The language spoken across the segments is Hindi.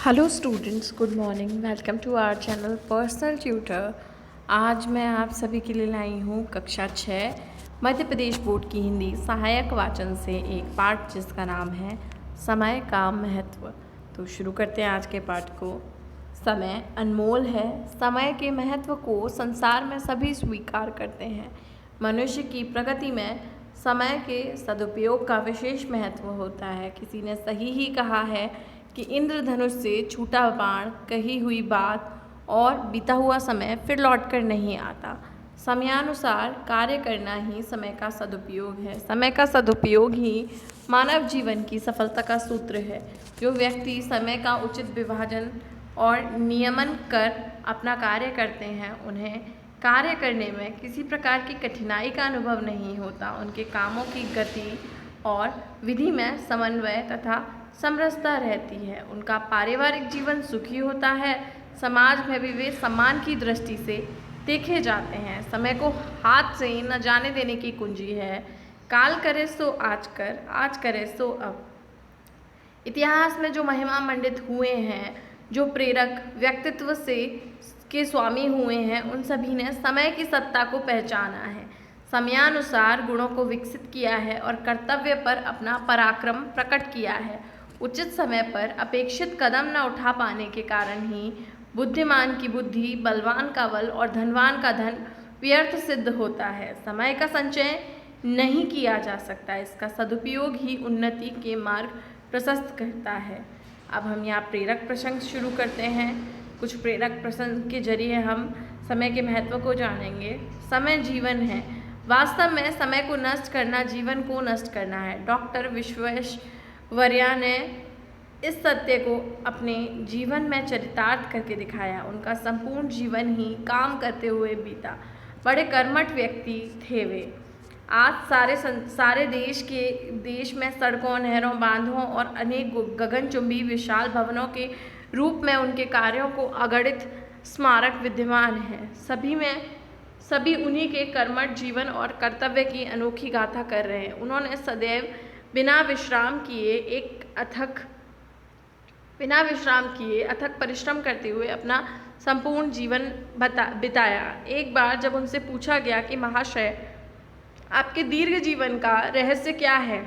Hello students, good morning. Welcome to our channel personal tutor. आज मैं आप सभी के लिए लाई हूँ कक्षा 6 मध्य प्रदेश बोर्ड की हिंदी सहायक वाचन से एक पाठ जिसका नाम है समय का महत्व। तो शुरू करते हैं आज के पाठ को। समय अनमोल है। समय के महत्व को संसार में सभी स्वीकार करते हैं। मनुष्य की प्रगति में समय के सदुपयोग का विशेष महत्व होता है। किसी ने सही ही कहा है कि इंद्रधनुष से छूटा बाण, कही हुई बात और बीता हुआ समय फिर लौट कर नहीं आता। समयानुसार कार्य करना ही समय का सदुपयोग है। समय का सदुपयोग ही मानव जीवन की सफलता का सूत्र है। जो व्यक्ति समय का उचित विभाजन और नियमन कर अपना कार्य करते हैं, उन्हें कार्य करने में किसी प्रकार की कठिनाई का अनुभव नहीं होता। उनके कामों की गति और विधि में समन्वय तथा समरसता रहती है। उनका पारिवारिक जीवन सुखी होता है। समाज में भी वे सम्मान की दृष्टि से देखे जाते हैं। समय को हाथ से न जाने देने की कुंजी है। काल करे सो आज कर, आज करे सो अब। इतिहास में जो महिमा मंडित हुए हैं, जो प्रेरक व्यक्तित्व से के स्वामी हुए हैं, उन सभी ने समय की सत्ता को पहचाना है, समयानुसार गुणों को विकसित किया है और कर्तव्य पर अपना पराक्रम प्रकट किया है। उचित समय पर अपेक्षित कदम न उठा पाने के कारण ही बुद्धिमान की बुद्धि, बलवान का बल और धनवान का धन व्यर्थ सिद्ध होता है। समय का संचय नहीं किया जा सकता। इसका सदुपयोग ही उन्नति के मार्ग प्रशस्त करता है। अब हम यहाँ प्रेरक प्रसंग शुरू करते हैं। कुछ प्रेरक प्रसंग के जरिए हम समय के महत्व को जानेंगे। समय जीवन है। वास्तव में समय को नष्ट करना जीवन को नष्ट करना है। डॉक्टर विश्वेश्वरैया ने इस सत्य को अपने जीवन में चरितार्थ करके दिखाया। उनका संपूर्ण जीवन ही काम करते हुए बीता। बड़े कर्मठ व्यक्ति थे वे। आज सारे देश में सड़कों, नहरों, बांधों और अनेक गगनचुंबी विशाल भवनों के रूप में उनके कार्यों को अगणित स्मारक विद्यमान है। सभी उन्हीं के कर्मठ जीवन और कर्तव्य की अनोखी गाथा कर रहे हैं। उन्होंने सदैव बिना विश्राम किए अथक परिश्रम करते हुए अपना संपूर्ण जीवन बिताया। एक बार जब उनसे पूछा गया कि महाशय, आपके दीर्घ जीवन का रहस्य क्या है,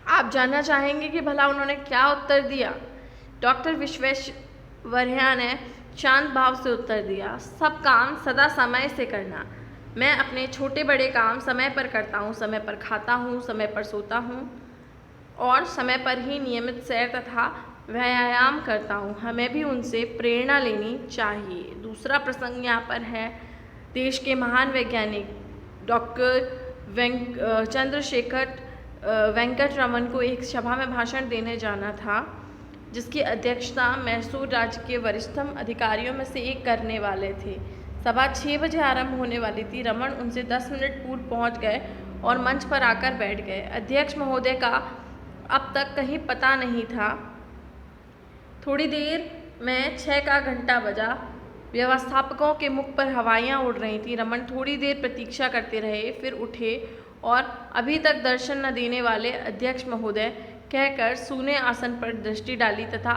आप जानना चाहेंगे कि भला उन्होंने क्या उत्तर दिया? डॉक्टर विश्वेश्वरैया ने शांत भाव से उत्तर दिया, सब काम सदा समय से करना। मैं अपने छोटे बड़े काम समय पर करता हूँ, समय पर खाता हूँ, समय पर सोता हूँ और समय पर ही नियमित सैर तथा व्यायाम करता हूँ। हमें भी उनसे प्रेरणा लेनी चाहिए। दूसरा प्रसंग यहाँ पर है। देश के महान वैज्ञानिक डॉक्टर चंद्रशेखर वेंकट रमन को एक सभा में भाषण देने जाना था, जिसकी अध्यक्षता मैसूर राज्य के वरिष्ठतम अधिकारियों में से एक करने वाले थे। सभा 6 बजे आरंभ होने वाली थी। रमन उनसे 10 मिनट पूर्व पहुंच गए और मंच पर आकर बैठ गए। अध्यक्ष महोदय का अब तक कहीं पता नहीं था। थोड़ी देर में 6 का घंटा बजा। व्यवस्थापकों के मुख पर हवाइयाँ उड़ रही थीं। रमन थोड़ी देर प्रतीक्षा करते रहे, फिर उठे और अभी तक दर्शन न देने वाले अध्यक्ष महोदय कहकर सूने आसन पर दृष्टि डाली तथा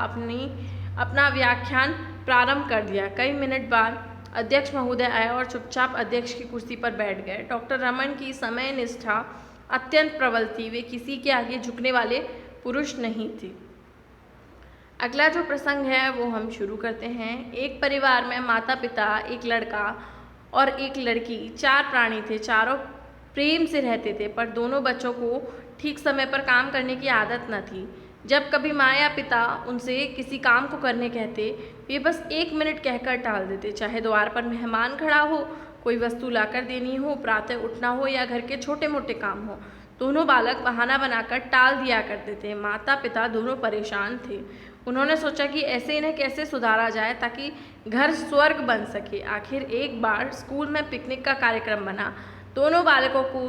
अपना व्याख्यान प्रारंभ कर दिया। कई मिनट बाद अध्यक्ष महोदय आए और चुपचाप अध्यक्ष की कुर्सी पर बैठ गए। डॉक्टर रमन की समय निष्ठा अत्यंत प्रबल थी। वे किसी के आगे झुकने वाले पुरुष नहीं थे। अगला जो प्रसंग है वो हम शुरू करते हैं। एक परिवार में माता पिता, एक लड़का और एक लड़की, 4 प्राणी थे। चारों प्रेम से रहते थे, पर दोनों बच्चों को ठीक समय पर काम करने की आदत न थी। जब कभी माँ या पिता उनसे किसी काम को करने कहते, वे बस 1 मिनट कहकर टाल देते। चाहे द्वार पर मेहमान खड़ा हो, कोई वस्तु लाकर देनी हो, प्रातः उठना हो या घर के छोटे मोटे काम हो, दोनों बालक बहाना बनाकर टाल दिया करते थे। माता पिता दोनों परेशान थे। उन्होंने सोचा कि ऐसे इन्हें कैसे सुधारा जाए ताकि घर स्वर्ग बन सके। आखिर एक बार स्कूल में पिकनिक का कार्यक्रम बना। दोनों बालकों को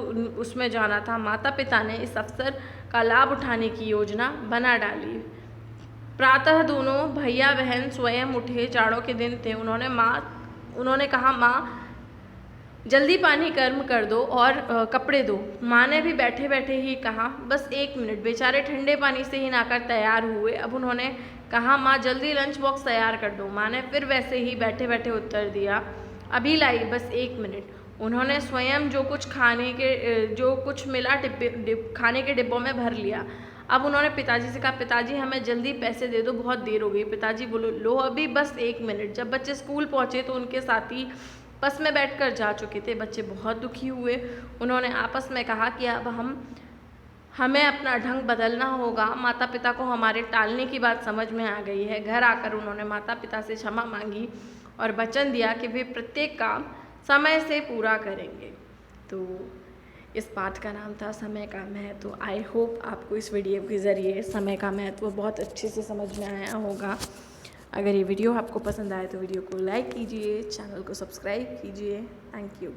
उसमें जाना था। माता पिता ने इस अवसर का लाभ उठाने की योजना बना डाली। प्रातः दोनों भैया बहन स्वयं उठे। जाड़ों के दिन थे। उन्होंने कहा, माँ, जल्दी पानी गर्म कर दो और कपड़े दो। माँ ने भी बैठे बैठे ही कहा, बस 1 मिनट। बेचारे ठंडे पानी से ही नहाकर तैयार हुए। अब उन्होंने कहा, माँ जल्दी लंच बॉक्स तैयार कर दो। माँ ने फिर वैसे ही बैठे बैठे उत्तर दिया, अभी लाई, बस 1 मिनट। उन्होंने स्वयं जो कुछ मिला खाने के डिब्बों में भर लिया। अब उन्होंने पिताजी से कहा, पिताजी हमें जल्दी पैसे दे दो, बहुत देर हो गई। पिताजी बोलो, लो अभी, बस 1 मिनट। जब बच्चे स्कूल पहुँचे तो उनके साथी बस में बैठकर जा चुके थे। बच्चे बहुत दुखी हुए। उन्होंने आपस में कहा कि अब हमें अपना ढंग बदलना होगा। माता पिता को हमारे टालने की बात समझ में आ गई है। घर आकर उन्होंने माता पिता से क्षमा मांगी और वचन दिया कि वे प्रत्येक काम समय से पूरा करेंगे। तो इस पाठ का नाम था समय का महत्व। आई होप आपको इस वीडियो के ज़रिए समय का महत्व बहुत अच्छे से समझ में आया होगा। अगर ये वीडियो आपको पसंद आए तो वीडियो को लाइक कीजिए, चैनल को सब्सक्राइब कीजिए। Thank you.